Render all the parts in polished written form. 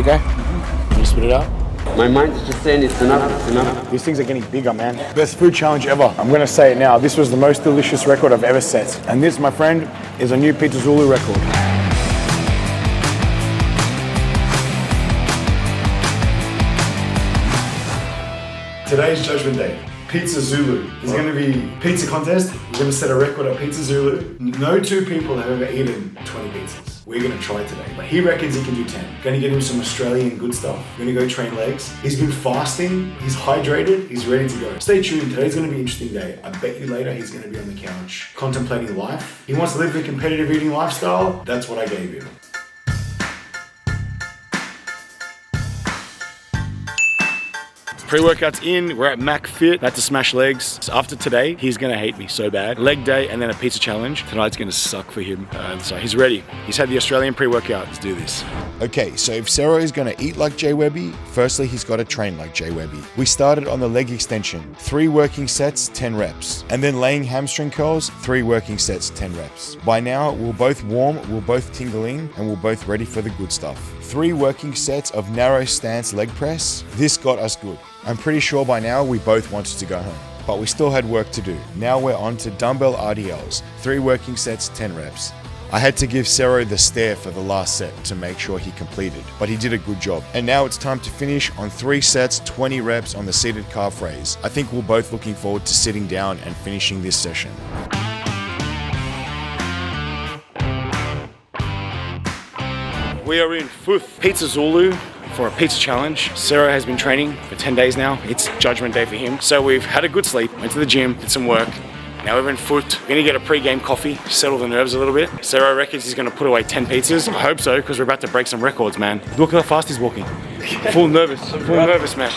okay? Can you spit it out? My mind is just saying it's enough, it's enough. These things are getting bigger, man. Best food challenge ever. I'm gonna say it now. This was the most delicious record I've ever set. And this, my friend, is a new Pizza Zulu record. Today's Judgment Day. Pizza Zulu. There's going to be pizza contest. We're going to set a record at Pizza Zulu. No two people have ever eaten 20 pizzas. We're going to try today. But he reckons he can do 10. Going to get him some Australian good stuff. Going to go train legs. He's been fasting. He's hydrated. He's ready to go. Stay tuned. Today's going to be an interesting day. I bet you later he's going to be on the couch contemplating life. He wants to live the competitive eating lifestyle. That's what I gave him. Pre-workout's in, we're at Mac Fit, about to smash legs. So after today, he's gonna hate me so bad. Leg day and then a pizza challenge. Tonight's gonna suck for him. So he's ready. He's had the Australian pre-workout, let's do this. Okay, so if Sero is gonna eat like JWEBBY, firstly he's gotta train like JWEBBY. We started on the leg extension, 3 working sets, 10 reps. And then laying hamstring curls, 3 working sets, 10 reps. By now, we're both warm, we're both tingling, and we're both ready for the good stuff. 3 working sets of narrow stance leg press. This got us good. I'm pretty sure by now we both wanted to go home, but we still had work to do. Now we're on to dumbbell RDLs, 3 working sets, 10 reps. I had to give Sero the stare for the last set to make sure he completed, but he did a good job. And now it's time to finish on 3 sets, 20 reps on the seated calf raise. I think we're both looking forward to sitting down and finishing this session. We are in Fürth, Pizza Zulu for a pizza challenge. Sero has been training for 10 days now. It's Judgment Day for him. So we've had a good sleep, went to the gym, did some work. Now we're in Fürth. We're gonna get a pre-game coffee, settle the nerves a little bit. Sero reckons he's gonna put away 10 pizzas. I hope so, because we're about to break some records, man. Look how fast he's walking. Full nervous, man.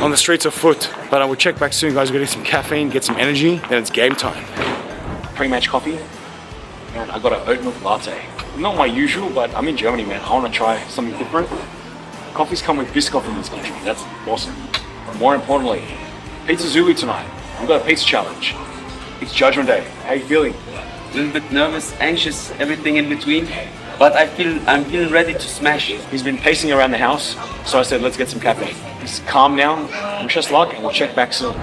On the streets of Fürth. But I will check back soon, guys. We're gonna get some caffeine, get some energy, then it's game time. Pre-match coffee, and I got an oat milk latte. Not my usual, but I'm in Germany, man. I wanna try something different. Coffees come with Biscoff in this country. That's awesome. More importantly, Pizza Zulu tonight. We've got a pizza challenge. It's Judgment Day. How you feeling? A little bit nervous, anxious, everything in between. But I'm feeling ready to smash. He's been pacing around the house, so I said, let's get some caffeine. He's calm now. Wish us luck, and we'll check back soon.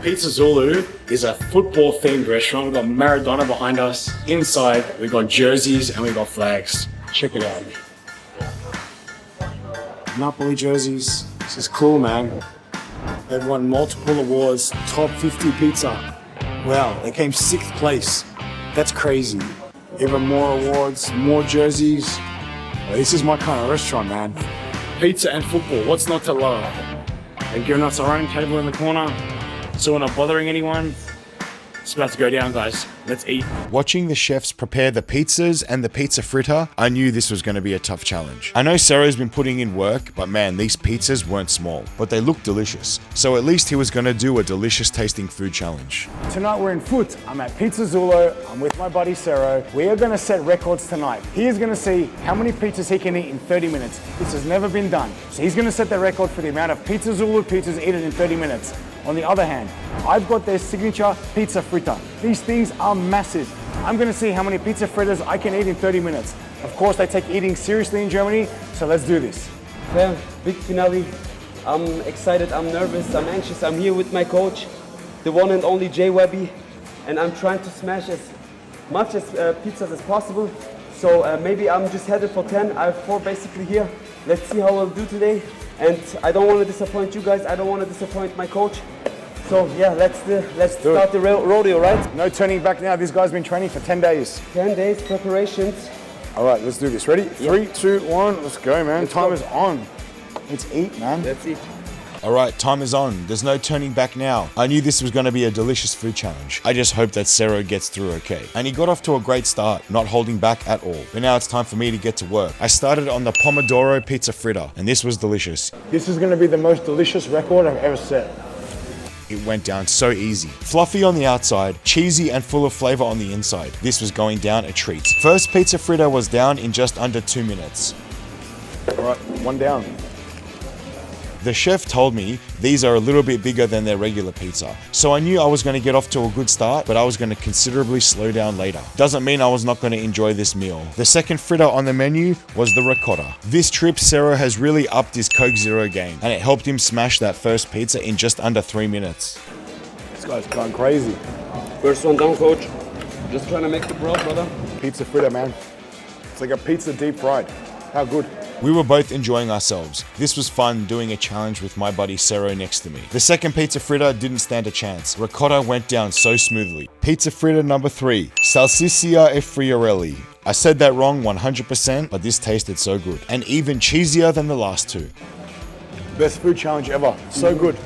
Pizza Zulu is a football-themed restaurant. We've got Maradona behind us. Inside, we've got jerseys and we've got flags. Check it out. Napoli jerseys. This is cool, man. They've won multiple awards. Top 50 pizza. Wow, they came 6th place. That's crazy. Even more awards, more jerseys. Well, this is my kind of restaurant, man. Pizza and football, what's not to love? They've given us our own table in the corner, so we're not bothering anyone. It's about to go down, guys. Let's eat. Watching the chefs prepare the pizzas and the Pizza Fritta, I knew this was going to be a tough challenge. I know Sero's been putting in work, but man, these pizzas weren't small, but they looked delicious. So at least he was going to do a delicious tasting food challenge. Tonight we're in Fürth. I'm at Pizza Zulu. I'm with my buddy Sero. We are going to set records tonight. He is going to see how many pizzas he can eat in 30 minutes. This has never been done. So he's going to set the record for the amount of Pizza Zulu pizzas eaten in 30 minutes. On the other hand, I've got their signature Pizza Fritta. These things are massive. I'm gonna see how many Pizza Frittas I can eat in 30 minutes. Of course, they take eating seriously in Germany, so let's do this. Yeah, big finale. I'm excited, I'm nervous, I'm anxious. I'm here with my coach, the one and only JWEBBY, and I'm trying to smash as much as pizzas as possible. So maybe I'm just headed for 10. I have 4 basically here. Let's see how I'll do today. And I don't want to disappoint you guys. I don't want to disappoint my coach. So yeah, let's start the rodeo, right? No turning back now. This guy's been training for 10 days. 10 days preparations. All right, let's do this. Ready? Yeah. 3, 2, 1, let's go, man. Let's Time go. is on. Let's eat, man. Let's eat. All right, time is on. There's no turning back now. I knew this was going to be a delicious food challenge. I just hope that Sero gets through okay. And he got off to a great start, not holding back at all. But now it's time for me to get to work. I started on the Pomodoro Pizza Fritta, and this was delicious. This is going to be the most delicious record I've ever set. It went down so easy. Fluffy on the outside, cheesy and full of flavor on the inside. This was going down a treat. First Pizza Fritta was down in just under 2 minutes. All right, one down. The chef told me these are a little bit bigger than their regular pizza, so I knew I was going to get off to a good start, but I was going to considerably slow down later. Doesn't mean I was not going to enjoy this meal. The second fritter on the menu was the ricotta. This trip, Sero has really upped his Coke Zero game, and it helped him smash that first pizza in just under 3 minutes. This guy's gone crazy. First one down, coach. Just trying to make the broth, brother. Pizza Fritta, man. It's like a pizza deep fried. How good. We were both enjoying ourselves. This was fun doing a challenge with my buddy Sero next to me. The second pizza fritter didn't stand a chance. Ricotta went down so smoothly. Pizza fritter number 3, salsiccia e friarelli. I said that wrong 100%, but this tasted so good. And even cheesier than the last two. Best food challenge ever. So good.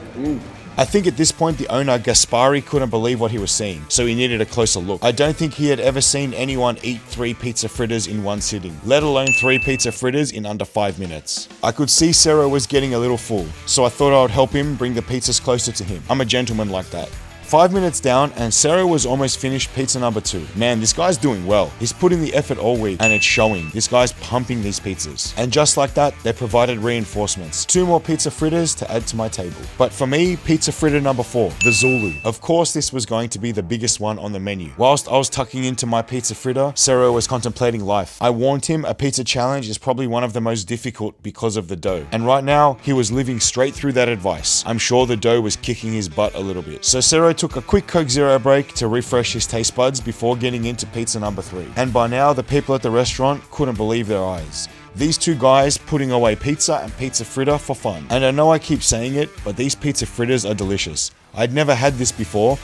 I think at this point the owner, Gaspari, couldn't believe what he was seeing, so he needed a closer look. I don't think he had ever seen anyone eat 3 pizza fritters in one sitting, let alone 3 pizza fritters in under 5 minutes. I could see Sero was getting a little full, so I thought I would help him bring the pizzas closer to him. I'm a gentleman like that. 5 minutes down and Sero was almost finished pizza number 2. Man, this guy's doing well. He's put in the effort all week and it's showing. This guy's pumping these pizzas. And just like that, they provided reinforcements. 2 more pizza fritters to add to my table. But for me, pizza fritter number 4, the Zulu. Of course, this was going to be the biggest one on the menu. Whilst I was tucking into my pizza fritter, Sero was contemplating life. I warned him a pizza challenge is probably one of the most difficult because of the dough. And right now, he was living straight through that advice. I'm sure the dough was kicking his butt a little bit. So Sero took a quick Coke Zero break to refresh his taste buds before getting into pizza number 3. And by now, the people at the restaurant couldn't believe their eyes. These 2 guys putting away pizza and pizza fritter for fun. And I know I keep saying it, but these pizza fritters are delicious. I'd never had this before,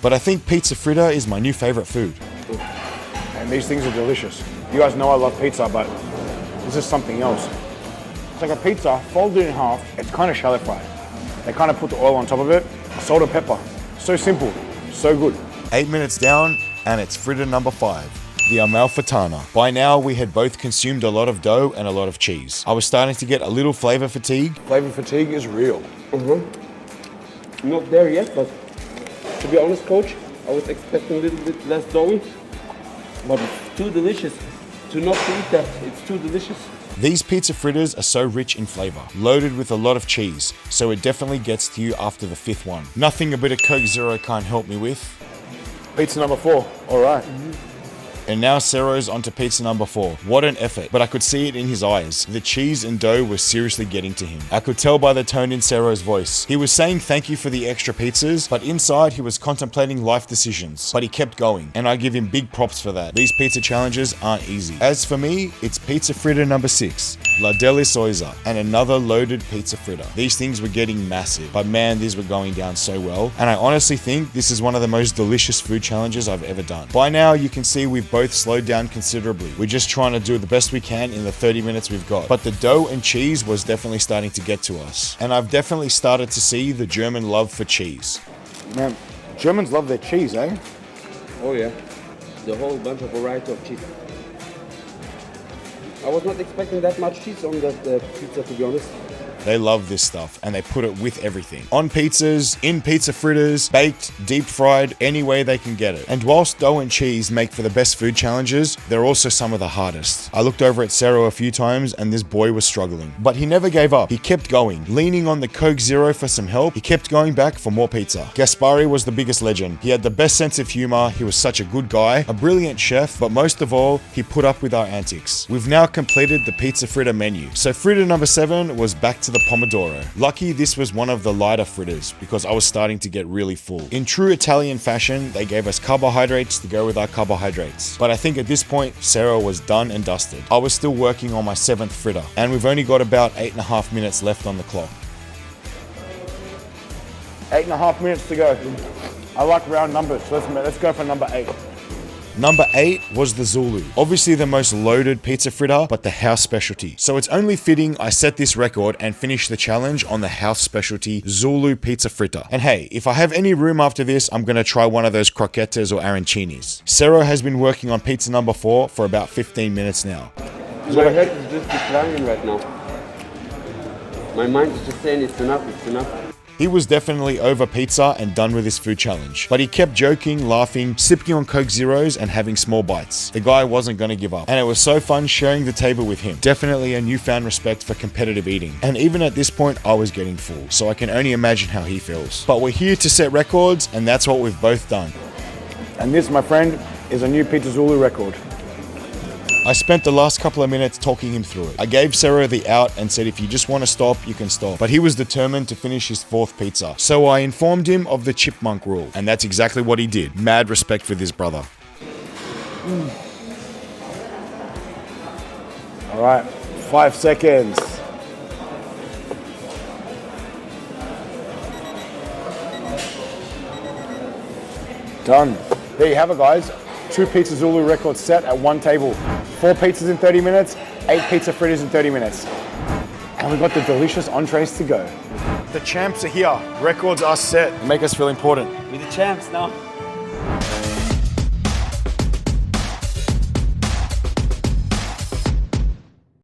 but I think pizza fritter is my new favorite food. And these things are delicious. You guys know I love pizza, but this is something else. It's like a pizza folded in half. It's kind of shallow fried. They kind of put the oil on top of it, salt and pepper. So simple, so good. 8 minutes down, and it's fritter number 5, the amalfitana. By now, we had both consumed a lot of dough and a lot of cheese. I was starting to get a little flavor fatigue. Flavor fatigue is real. Not there yet, but to be honest, coach, I was expecting a little bit less doughy, but it's too delicious to not eat that. It's too delicious. These pizza fritters are so rich in flavor, loaded with a lot of cheese, so it definitely gets to you after the 5th one. Nothing a bit of Coke Zero can't help me with. Pizza number 4, all right. And now Sero's onto pizza number 4. What an effort, but I could see it in his eyes. The cheese and dough was seriously getting to him. I could tell by the tone in Sero's voice. He was saying thank you for the extra pizzas, but inside he was contemplating life decisions. But he kept going, and I give him big props for that. These pizza challenges aren't easy. As for me, it's pizza fritter number 6, La Deliciosa, and another loaded pizza fritter. These things were getting massive, but man, these were going down so well. And I honestly think this is one of the most delicious food challenges I've ever done. By now, you can see we've both slowed down considerably. We're just trying to do the best we can in the 30 minutes we've got. But the dough and cheese was definitely starting to get to us. And I've definitely started to see the German love for cheese. Man, Germans love their cheese, eh? Oh yeah, the whole bunch of variety of cheese. I was not expecting that much cheese on that pizza, to be honest. They love this stuff and they put it with everything. On pizzas, in pizza fritters, baked, deep fried, any way they can get it. And whilst dough and cheese make for the best food challenges, they're also some of the hardest. I looked over at Sero a few times and this boy was struggling. But he never gave up. He kept going. Leaning on the Coke Zero for some help, he kept going back for more pizza. Gaspari was the biggest legend. He had the best sense of humor, he was such a good guy, a brilliant chef, but most of all, he put up with our antics. We've now completed the pizza fritter menu. So fritter number 7 was back to the Pomodoro. Lucky this was one of the lighter fritters because I was starting to get really full. In true Italian fashion, they gave us carbohydrates to go with our carbohydrates. But I think at this point, Sero was done and dusted. I was still working on my 7th fritter, and we've only got about 8.5 minutes left on the clock. 8.5 minutes to go. I like round numbers, so let's go for number 8. Number 8 was the Zulu. Obviously the most loaded pizza fritter, but the house specialty. So it's only fitting I set this record and finish the challenge on the house specialty Zulu pizza fritter. And hey, if I have any room after this, I'm gonna try one of those croquettes or arancinis. Sero has been working on pizza number 4 for about 15 minutes now. My head is just declining right now. My mind is just saying it's enough, it's enough. He was definitely over pizza and done with his food challenge. But he kept joking, laughing, sipping on Coke Zeros and having small bites. The guy wasn't gonna give up. And it was so fun sharing the table with him. Definitely a newfound respect for competitive eating. And even at this point, I was getting full, so I can only imagine how he feels. But we're here to set records, and that's what we've both done. And this, my friend, is a new Pizza Zulu record. I spent the last couple of minutes talking him through it. I gave Sero the out and said if you just want to stop, you can stop. But he was determined to finish his 4th pizza. So I informed him of the chipmunk rule, and that's exactly what he did. Mad respect for this brother. All right, 5 seconds. Done. There you have it, guys. 2 Pizza Zulu records set at 1 table. 4 pizzas in 30 minutes, 8 Pizza Frittas in 30 minutes. And we've got the delicious entrees to go. The champs are here. Records are set. Make us feel important. We're the champs now.